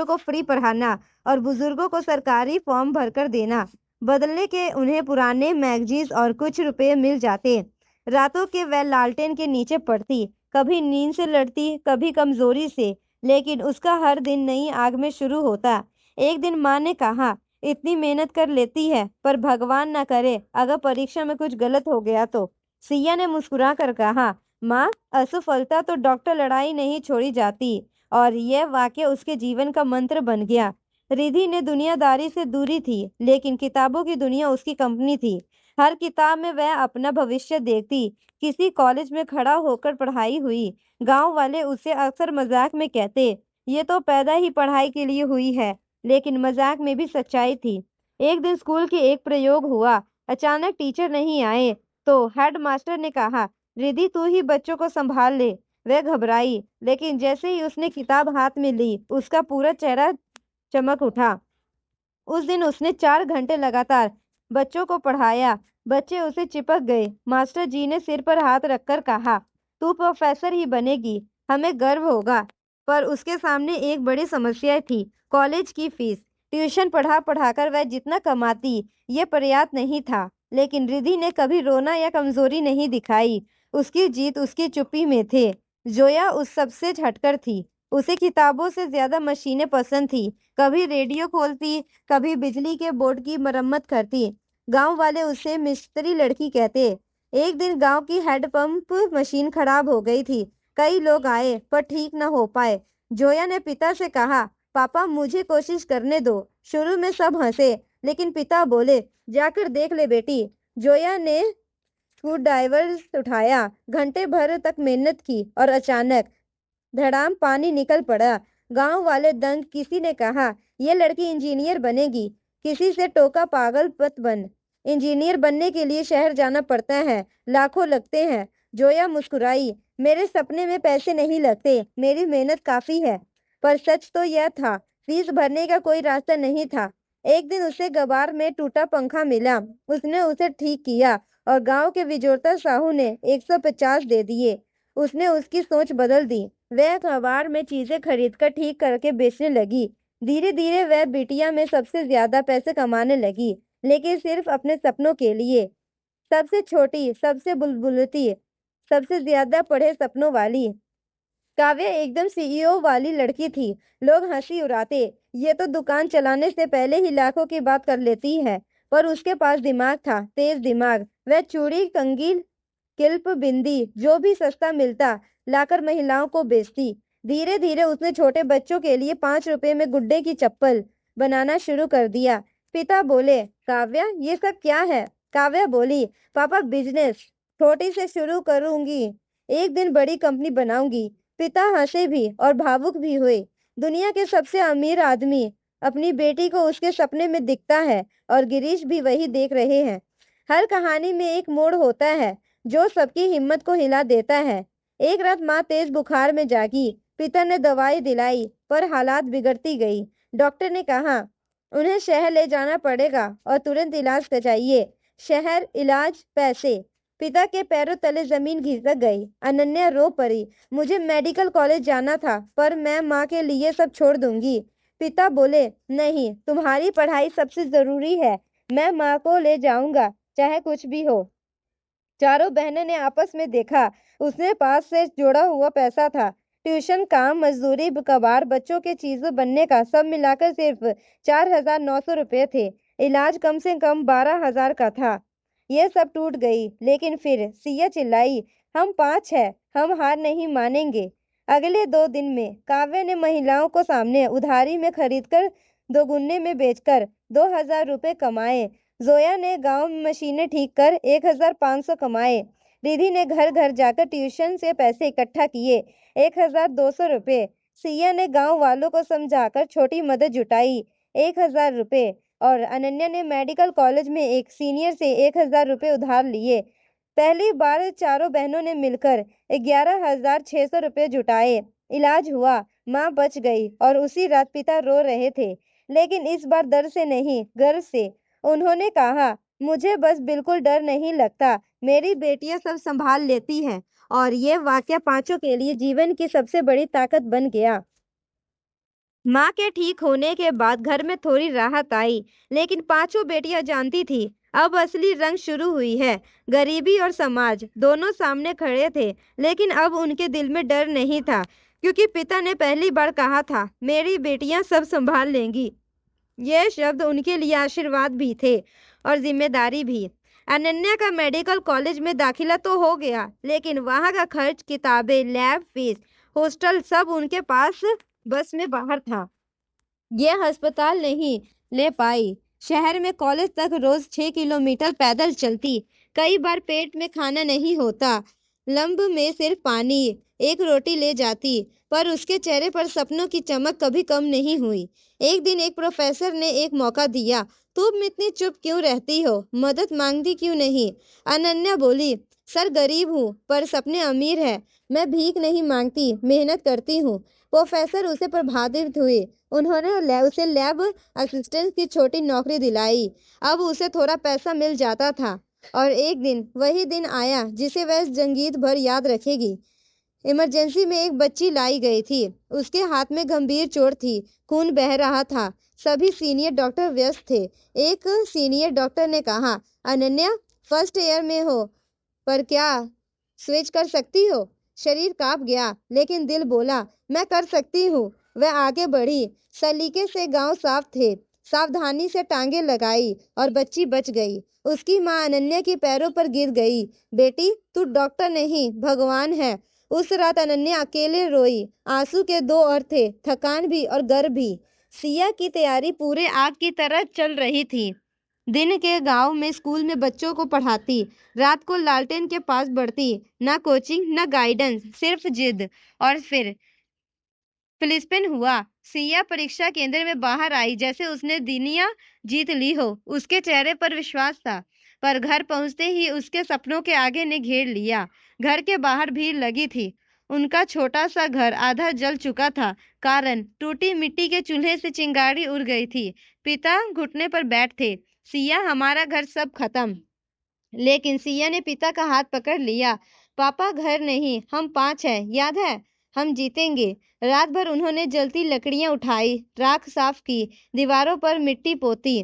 को फ्री पढ़ाना और बुजुर्गों को सरकारी फॉर्म भरकर देना। बदले के उन्हें पुराने मैगजीन्स और कुछ रुपए मिल जाते। रातों के वह लालटेन के नीचे पड़ती, कभी नींद से लड़ती, कभी कमजोरी से, लेकिन उसका हर दिन नई आग में शुरू होता। एक दिन माँ ने कहा, इतनी मेहनत कर लेती है, पर भगवान ना करे अगर परीक्षा में कुछ गलत हो गया तो। सिया ने मुस्कुरा कर कहा, माँ, असफलता तो डॉक्टर लड़ाई नहीं छोड़ी जाती। और यह वाक्य उसके जीवन का मंत्र बन गया। रिधि ने दुनियादारी से दूरी थी, लेकिन किताबों की दुनिया उसकी कंपनी थी। हर किताब में वह अपना भविष्य देखती। किसी कॉलेज में खड़ा होकर पढ़ाई हुई। गांव वाले उसे अक्सर मजाक में कहते, ये तो पैदा ही पढ़ाई के लिए हुई है। लेकिन मजाक में भी सच्चाई थी। एक दिन स्कूल के एक प्रयोग हुआ। अचानक टीचर नहीं आए तो हेड मास्टर ने कहा, रिधि तू ही बच्चों को संभाल ले। वह घबराई, लेकिन जैसे ही उसने किताब हाथ में ली, उसका पूरा चेहरा चमक उठा। उस दिन उसने 4 घंटे लगातार बच्चों को पढ़ाया। बच्चे उसे चिपक गए। मास्टर जी ने सिर पर हाथ रखकर कहा, तू प्रोफेसर ही बनेगी, हमें गर्व होगा। पर उसके सामने एक बड़ी समस्या थी, कॉलेज की फीस। ट्यूशन पढ़ा पढ़ाकर वह जितना कमाती, ये पर्याप्त नहीं था। लेकिन रिधि ने कभी रोना या कमजोरी नहीं दिखाई। उसकी जीत उसकी चुप्पी में थे। जोया उस सबसे हटकर थी। उसे किताबों से ज्यादा मशीनें पसंद थी। कभी रेडियो खोलती, कभी बिजली के बोर्ड की मरम्मत करती। गांव वाले उसे मिस्त्री लड़की कहते। एक दिन गांव की हैंडपंप मशीन खराब हो गई थी। कई लोग आए, पर ठीक न हो पाए। जोया ने पिता से कहा, पापा मुझे कोशिश करने दो। शुरू में सब हंसे, लेकिन पिता बोले, जाकर देख ले बेटी। जोया ने स्क्रूड्राइवर उठाया, घंटे भर तक मेहनत की और अचानक धड़ाम पानी निकल पड़ा। गांव वाले दंग। किसी ने कहा, यह लड़की इंजीनियर बनेगी। किसी से टोका, पागल मत बन। इंजीनियर बनने के लिए शहर जाना पड़ता है, लाखों लगते हैं। जोया मुस्कुराई, मेरे सपने में पैसे नहीं लगते, मेरी मेहनत काफी है। पर सच तो यह था, फीस भरने का कोई रास्ता नहीं था। एक दिन उसे गबार में टूटा पंखा मिला। उसने उसे ठीक किया और गांव के विजेता साहू ने 150 दे दिए। उसने उसकी सोच बदल दी। वह कबाड़ में चीजें खरीदकर ठीक करके बेचने लगी। धीरे धीरे वह बिटिया में सबसे ज्यादा पैसे कमाने लगी, लेकिन सिर्फ अपने सपनों के लिए। सबसे छोटी, सबसे बुलबुलती, सबसे ज्यादा पढ़े सपनों वाली। काव्या एकदम सीईओ वाली लड़की थी। लोग हंसी उड़ाते, ये तो दुकान चलाने से पहले ही लाखों की बात कर लेती है। पर उसके पास दिमाग था, तेज दिमाग। वह चूड़ी, कंगील, किल्प, बिंदी, जो भी सस्ता मिलता लाकर महिलाओं को बेचती। धीरे धीरे उसने छोटे बच्चों के लिए 5 रुपए में गुड्डे की चप्पल बनाना शुरू कर दिया। पिता बोले, काव्या ये सब क्या है? काव्या बोली, पापा बिजनेस छोटी से शुरू करूंगी, एक दिन बड़ी कंपनी बनाऊंगी। पिता हंसे भी और भावुक भी हुए। दुनिया के सबसे अमीर आदमी अपनी बेटी को उसके सपने में दिखता है, और गिरीश भी वही देख रहे हैं। हर कहानी में एक मोड़ होता है जो सबकी हिम्मत को हिला देता है। एक रात माँ तेज बुखार में जागी। पिता ने दवाई दिलाई, पर हालात बिगड़ती गई। डॉक्टर ने कहा, उन्हें शहर ले जाना पड़ेगा और तुरंत इलाज चाहिए। शहर, इलाज, पैसे। पिता के पैरों तले जमीन खिसक गई। अनन्या रो पड़ी, मुझे मेडिकल कॉलेज जाना था, पर मैं माँ के लिए सब छोड़ दूंगी। पिता बोले, नहीं, तुम्हारी पढ़ाई सबसे जरूरी है। मैं माँ को ले जाऊंगा, चाहे कुछ भी हो। चारों बहनों ने आपस में देखा। उसने पास से जोड़ा हुआ पैसा था। ट्यूशन, काम, मजदूरी, कबाड़, बच्चों के चीजों बनने का, सब मिलाकर सिर्फ 4,900 रुपये थे। इलाज कम से कम 12,000 का था। यह सब टूट गई। लेकिन फिर सिया चिल्लाई, हम 5 हैं, हम हार नहीं मानेंगे। अगले 2 दिन में काव्य ने महिलाओं को सामने उधारी में खरीदकर दोगुने में बेचकर 2,000 रुपये कमाए। जोया ने गांव में मशीनें ठीक कर 1,500 कमाए। रिधि ने घर घर जाकर ट्यूशन से पैसे इकट्ठा किए, 1,200 रुपये। सिया ने गांव वालों को समझाकर छोटी मदद जुटाई, 1,000 रुपये। और अनन्या ने मेडिकल कॉलेज में एक सीनियर से 1,000 रुपये उधार लिए। पहली बार चारों बहनों ने मिलकर 11,600 रुपये जुटाए। इलाज हुआ, माँ बच गई, और उसी रात पिता रो रहे थे, लेकिन इस बार दर्द से नहीं, गर्व से। उन्होंने कहा, मुझे बस बिल्कुल डर नहीं लगता, मेरी बेटियां सब संभाल लेती हैं। और ये वाकया पांचों के लिए जीवन की सबसे बड़ी ताकत बन गया। माँ के ठीक होने के बाद घर में थोड़ी राहत आई, लेकिन पांचों बेटियां जानती थी अब असली रंग शुरू हुई है। गरीबी और समाज दोनों सामने खड़े थे, लेकिन अब उनके दिल में डर नहीं था, क्योंकि पिता ने पहली बार कहा था, मेरी बेटियां सब संभाल लेंगी। ये शब्द उनके लिए आशीर्वाद भी थे और जिम्मेदारी भी। अनन्या का मेडिकल कॉलेज में दाखिला तो हो गया, लेकिन वहां का खर्च, किताबें, लैब फीस, हॉस्टल सब उनके पास बस में बाहर था। ये अस्पताल नहीं ले पाई। शहर में कॉलेज तक रोज 6 किलोमीटर पैदल चलती। कई बार पेट में खाना नहीं होता, लंब में सिर्फ पानी, एक रोटी ले जाती, पर उसके चेहरे पर सपनों की चमक कभी कम नहीं हुई। एक दिन एक प्रोफेसर ने एक मौका दिया। तुम इतनी चुप क्यों रहती हो, मदद मांगती क्यों नहीं? अनन्या बोली, सर गरीब हूँ पर सपने अमीर है। मैं भीख नहीं मांगती, मेहनत करती हूँ। प्रोफेसर उसे प्रभावित हुए। उन्होंने उसे लैब असिस्टेंट की छोटी नौकरी दिलाई। अब उसे थोड़ा पैसा मिल जाता था। और एक दिन वही दिन आया जिसे वह जंजीर भर याद रखेगी। इमरजेंसी में एक बच्ची लाई गई थी। उसके हाथ में गंभीर चोट थी, खून बह रहा था। सभी सीनियर डॉक्टर व्यस्त थे। एक सीनियर डॉक्टर ने कहा, अनन्या फर्स्ट ईयर में हो, पर क्या स्विच कर सकती हो? शरीर कांप गया, लेकिन दिल बोला, मैं कर सकती हूँ। वह आगे बढ़ी। सलीके से गांव साफ थे। सावधानी से टांगे लगाई और बच्ची बच गई। उसकी माँ अनन्या के पैरों पर गिर गई। बेटी, तू डॉक्टर नहीं, भगवान है। उस रात अनन्या अकेले रोई। आंसू के दो और थे, थकान भी और गर्व भी। सिया की तैयारी पूरे आग की तरह चल रही थी। दिन के गांव में स्कूल में बच्चों को पढ़ाती, रात को लालटेन के पास बढ़ती। ना कोचिंग, ना गाइडेंस, सिर्फ जिद। और फिर फिलिस्पीन हुआ। सिया परीक्षा केंद्र में बाहर आई जैसे उसने दुनिया जीत ली हो। उसके चेहरे पर विश्वास था, पर घर पहुंचते ही उसके सपनों के आगे ने घेर लिया। घर के बाहर भीड़ लगी थी। उनका छोटा सा घर आधा जल चुका था, कारण टूटी मिट्टी के चूल्हे से चिंगारी उड़ गई थी। पिता घुटने पर बैठे। सिया, हमारा घर सब खत्म। लेकिन सिया ने पिता का हाथ पकड़ लिया। पापा, घर नहीं, हम 5 हैं, याद है? हम जीतेंगे। रात भर उन्होंने जलती लकड़ियां उठाई, राख साफ की, दीवारों पर मिट्टी पोती।